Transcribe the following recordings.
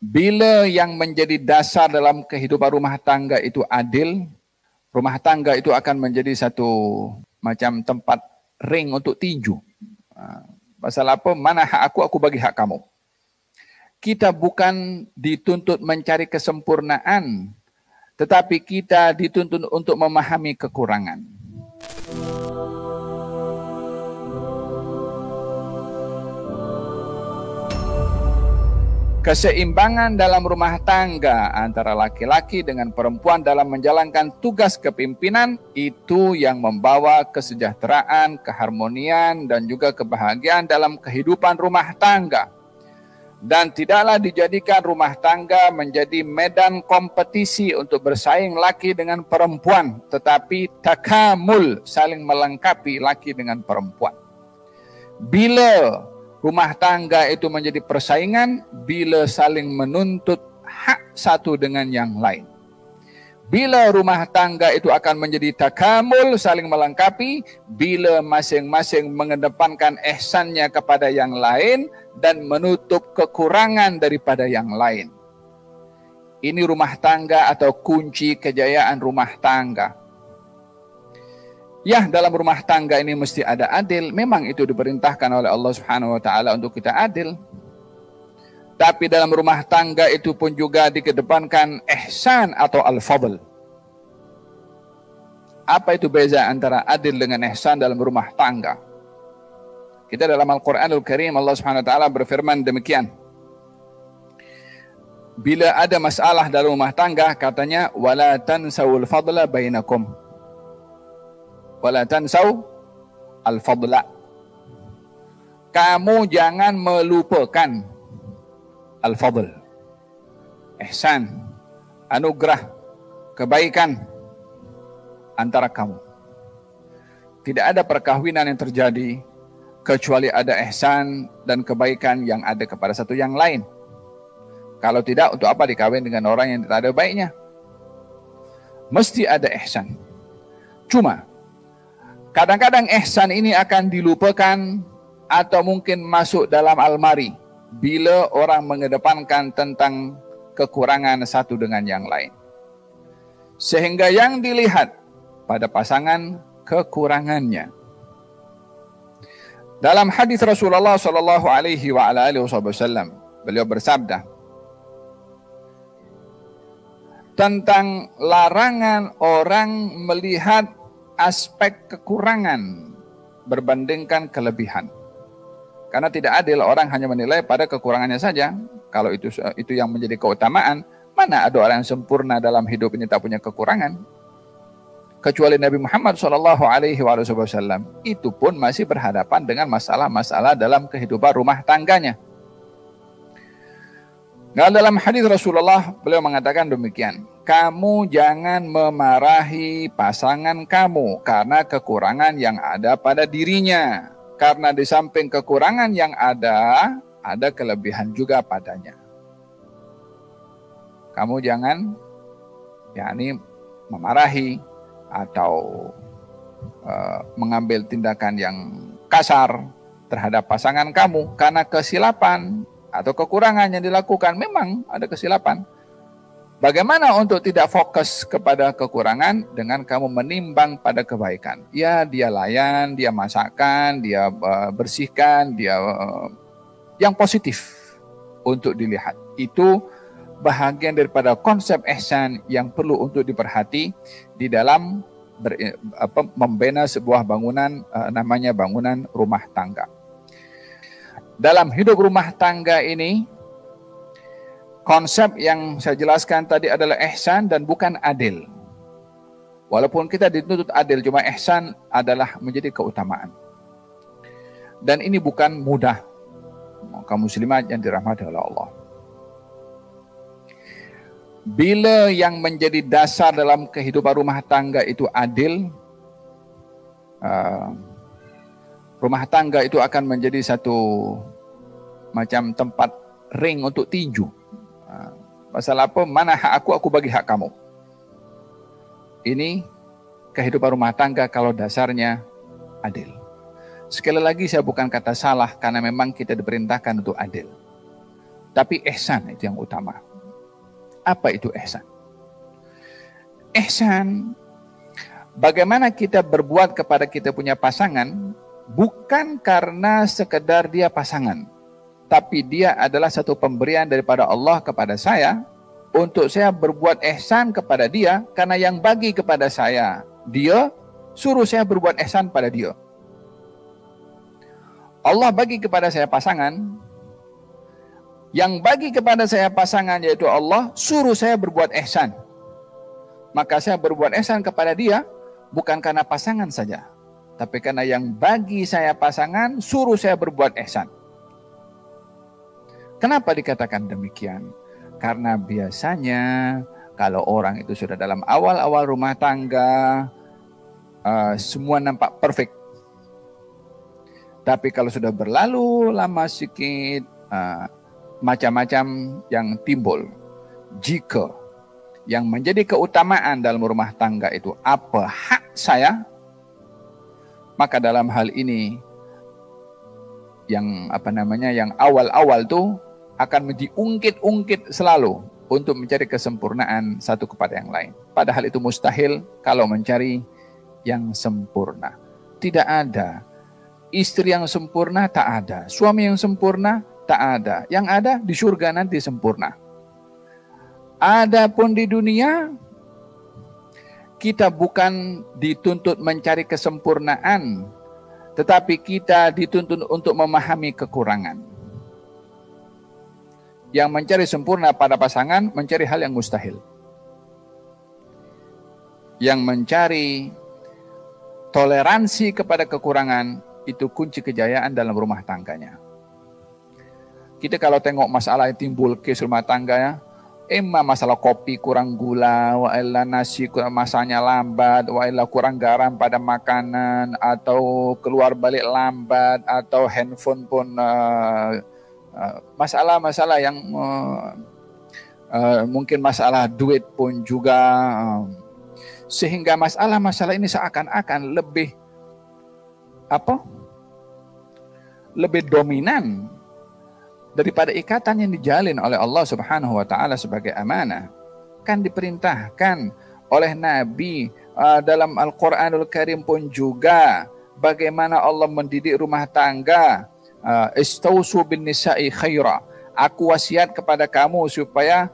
Bila yang menjadi dasar dalam kehidupan rumah tangga itu adil, rumah tangga itu akan menjadi satu macam tempat ring untuk tinju. Pasal apa? Mana hak aku bagi hak kamu. Kita bukan dituntut mencari kesempurnaan, tetapi kita dituntut untuk memahami kekurangan. Keseimbangan dalam rumah tangga antara laki-laki dengan perempuan dalam menjalankan tugas kepimpinan itu yang membawa kesejahteraan, keharmonian, dan juga kebahagiaan dalam kehidupan rumah tangga. Dan tidaklah dijadikan rumah tangga menjadi medan kompetisi untuk bersaing laki dengan perempuan, tetapi takamul, saling melengkapi laki dengan perempuan. Bila rumah tangga itu menjadi persaingan, bila saling menuntut hak satu dengan yang lain. Bila rumah tangga itu akan menjadi takamul, saling melengkapi, bila masing-masing mengedepankan ihsannya kepada yang lain dan menutup kekurangan daripada yang lain. Ini rumah tangga atau kunci kejayaan rumah tangga. Ya, dalam rumah tangga ini mesti ada adil. Memang itu diperintahkan oleh Allah Subhanahu wa taala untuk kita adil. Tapi dalam rumah tangga itu pun juga dikedepankan ihsan atau al-fadl. Apa itu beza antara adil dengan ihsan dalam rumah tangga? Kita dalam Al-Quranul Karim, Allah Subhanahu wa taala berfirman demikian. Bila ada masalah dalam rumah tangga, katanya wala tansawul fadla bainakum. Wala tansaw al-fadla. Kamu jangan melupakan al-fadl, ihsan, anugerah, kebaikan antara kamu. Tidak ada perkahwinan yang terjadi kecuali ada ihsan dan kebaikan yang ada kepada satu yang lain. Kalau tidak, untuk apa dikawin dengan orang yang tidak ada baiknya? Mesti ada ihsan. Cuma kadang-kadang ihsan ini akan dilupakan atau mungkin masuk dalam almari bila orang mengedepankan tentang kekurangan satu dengan yang lain. Sehingga yang dilihat pada pasangan kekurangannya. Dalam hadis Rasulullah sallallahu alaihi wasallam, beliau bersabda tentang larangan orang melihat aspek kekurangan berbandingkan kelebihan. Karena tidak adil orang hanya menilai pada kekurangannya saja. Kalau itu yang menjadi keutamaan, mana ada orang yang sempurna dalam hidup ini tak punya kekurangan? Kecuali Nabi Muhammad SAW, itu pun masih berhadapan dengan masalah-masalah dalam kehidupan rumah tangganya. Nah, dalam hadis Rasulullah, beliau mengatakan demikian. Kamu jangan memarahi pasangan kamu karena kekurangan yang ada pada dirinya. Karena di samping kekurangan yang ada kelebihan juga padanya. Kamu jangan memarahi atau mengambil tindakan yang kasar terhadap pasangan kamu karena kesilapan atau kekurangan yang dilakukan. Memang ada kesilapan. Bagaimana untuk tidak fokus kepada kekurangan dengan kamu menimbang pada kebaikan? Ya, dia layan, dia masakkan, dia bersihkan, dia yang positif untuk dilihat. Itu bahagian daripada konsep ihsan yang perlu untuk diperhati di dalam membina sebuah bangunan, namanya bangunan rumah tangga. Dalam hidup rumah tangga ini, konsep yang saya jelaskan tadi adalah ihsan dan bukan adil. Walaupun kita dituntut adil, cuma ihsan adalah menjadi keutamaan. Dan ini bukan mudah. Kaum muslimat yang dirahmati oleh Allah. Bila yang menjadi dasar dalam kehidupan rumah tangga itu adil, rumah tangga itu akan menjadi satu macam tempat ring untuk tinju. Pasal apa? Mana hak aku bagi hak kamu. Ini kehidupan rumah tangga kalau dasarnya adil. Sekali lagi saya bukan kata salah karena memang kita diperintahkan untuk adil. Tapi ihsan itu yang utama. Apa itu ihsan? Ihsan, bagaimana kita berbuat kepada kita punya pasangan, bukan karena sekedar dia pasangan, tapi dia adalah satu pemberian daripada Allah kepada saya, untuk saya berbuat ihsan kepada dia, karena yang bagi kepada saya, dia suruh saya berbuat ihsan pada dia. Allah bagi kepada saya pasangan, yang bagi kepada saya pasangan yaitu Allah, suruh saya berbuat ihsan. Maka saya berbuat ihsan kepada dia, bukan karena pasangan saja, tapi karena yang bagi saya pasangan, suruh saya berbuat ihsan. Kenapa dikatakan demikian? Karena biasanya kalau orang itu sudah dalam awal-awal rumah tangga, semua nampak perfect. Tapi kalau sudah berlalu lama sedikit, macam-macam yang timbul. Jika yang menjadi keutamaan dalam rumah tangga itu apa hak saya, maka dalam hal ini yang yang awal-awal tuh akan diungkit-ungkit selalu untuk mencari kesempurnaan satu kepada yang lain. Padahal itu mustahil kalau mencari yang sempurna. Tidak ada. Istri yang sempurna tak ada. Suami yang sempurna tak ada. Yang ada di surga nanti sempurna. Adapun di dunia, kita bukan dituntut mencari kesempurnaan, tetapi kita dituntut untuk memahami kekurangan. Yang mencari sempurna pada pasangan, mencari hal yang mustahil. Yang mencari toleransi kepada kekurangan, itu kunci kejayaan dalam rumah tangganya. Kita kalau tengok masalah yang timbul kes rumah tangga ya, masalah kopi kurang gula, wa'illa nasi masaknya lambat, wa'illa kurang garam pada makanan, atau keluar balik lambat, atau handphone pun masalah-masalah yang mungkin masalah duit pun juga, sehingga masalah-masalah ini seakan-akan lebih dominan daripada ikatan yang dijalin oleh Allah Subhanahu wa taala sebagai amanah. Kan diperintahkan oleh Nabi dalam Al-Qur'anul Karim pun juga bagaimana Allah mendidik rumah tangga. Istausu bin nisa'i khaira. Aku wasiat kepada kamu supaya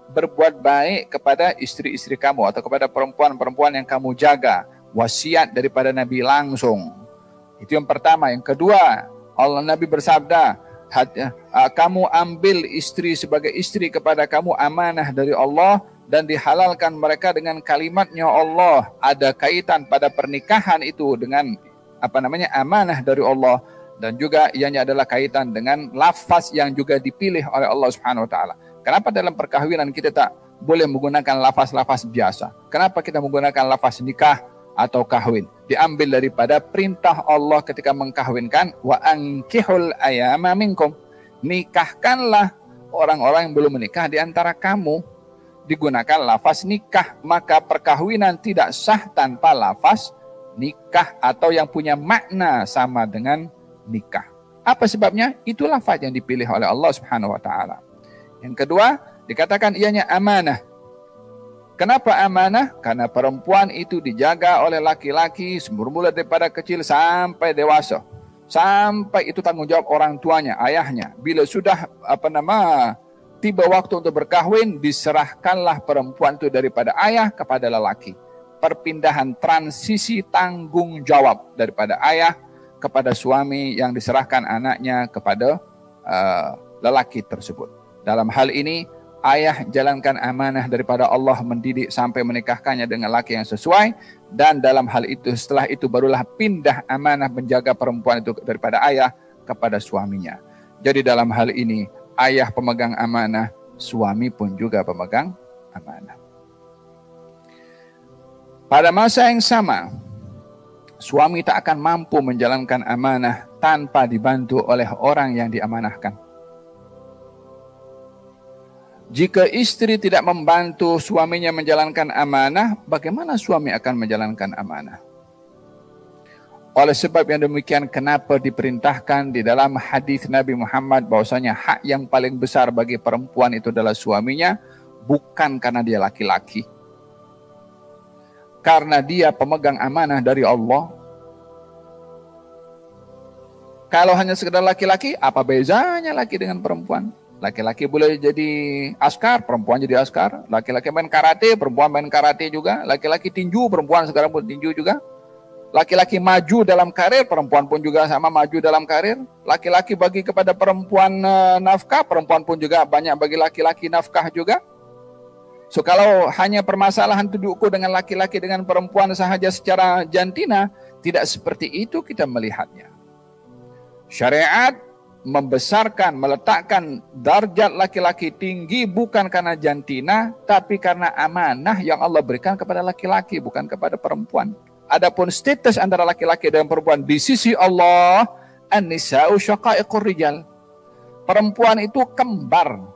berbuat baik kepada istri-istri kamu atau kepada perempuan-perempuan yang kamu jaga. Wasiat daripada Nabi langsung. Itu yang pertama. Yang kedua, Nabi bersabda, kamu ambil istri sebagai istri kepada kamu amanah dari Allah dan dihalalkan mereka dengan kalimatnya Allah. Ada kaitan pada pernikahan itu dengan amanah dari Allah. Dan juga ianya adalah kaitan dengan lafaz yang juga dipilih oleh Allah Subhanahu wa taala. Kenapa dalam perkahwinan kita tak boleh menggunakan lafaz-lafaz biasa? Kenapa kita menggunakan lafaz nikah atau kahwin? Diambil daripada perintah Allah ketika mengkahwinkan, wa ankihul ayama minkum. Nikahkanlah orang-orang yang belum menikah di antara kamu. Digunakan lafaz nikah, maka perkahwinan tidak sah tanpa lafaz nikah atau yang punya makna sama dengan nikah. Apa sebabnya? Itu lafaz yang dipilih oleh Allah Subhanahu wa taala. Yang kedua, dikatakan ianya amanah. Kenapa amanah? Karena perempuan itu dijaga oleh laki-laki semula daripada kecil sampai dewasa. Sampai itu tanggung jawab orang tuanya, ayahnya. Bila sudah tiba waktu untuk berkahwin, diserahkanlah perempuan itu daripada ayah kepada lelaki. Perpindahan transisi tanggung jawab daripada ayah kepada suami yang diserahkan anaknya kepada lelaki tersebut. Dalam hal ini, ayah jalankan amanah daripada Allah mendidik sampai menikahkannya dengan laki yang sesuai, dan dalam hal itu setelah itu barulah pindah amanah menjaga perempuan itu daripada ayah kepada suaminya. Jadi dalam hal ini, ayah pemegang amanah, suami pun juga pemegang amanah. Pada masa yang sama, suami tak akan mampu menjalankan amanah tanpa dibantu oleh orang yang diamanahkan. Jika istri tidak membantu suaminya menjalankan amanah, bagaimana suami akan menjalankan amanah? Oleh sebab yang demikian, kenapa diperintahkan di dalam hadis Nabi Muhammad bahwasanya hak yang paling besar bagi perempuan itu adalah suaminya, bukan karena dia laki-laki. Karena dia pemegang amanah dari Allah. Kalau hanya sekedar laki-laki, apa bezanya laki dengan perempuan? Laki-laki boleh jadi askar, perempuan jadi askar. Laki-laki main karate, perempuan main karate juga. Laki-laki tinju, perempuan sekarang pun tinju juga. Laki-laki maju dalam karir, perempuan pun juga sama maju dalam karir. Laki-laki bagi kepada perempuan nafkah, perempuan pun juga banyak bagi laki-laki nafkah juga. So kalau hanya permasalahan itu diukur dengan laki-laki dengan perempuan sahaja secara jantina, tidak seperti itu kita melihatnya. Syariat membesarkan, meletakkan darjat laki-laki tinggi bukan karena jantina, tapi karena amanah yang Allah berikan kepada laki-laki, bukan kepada perempuan. Adapun status antara laki-laki dan perempuan di sisi Allah, an-nisa'u syaqa'iqur rijal. Perempuan itu kembar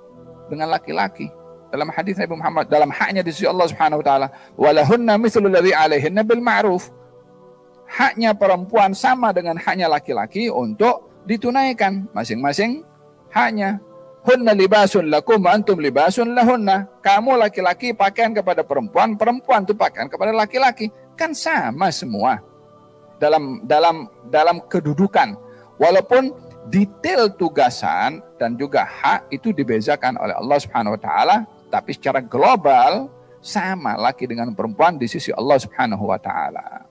dengan laki-laki. Dalam hadis Nabi Muhammad, dalam haknya di sisi Allah Subhanahu wa taala, walahunna mithlu alladhi 'alaihinna bil ma'ruf. Haknya perempuan sama dengan haknya laki-laki untuk ditunaikan masing-masing haknya. Hunna libasun lakum wa antum libasun lahunna. Kamu laki-laki pakaian kepada perempuan, perempuan itu pakaian kepada laki-laki. Kan sama semua dalam kedudukan. Walaupun detail tugasan dan juga hak itu dibezakan oleh Allah Subhanahu wa taala, tapi secara global sama laki dengan perempuan di sisi Allah Subhanahu wa taala.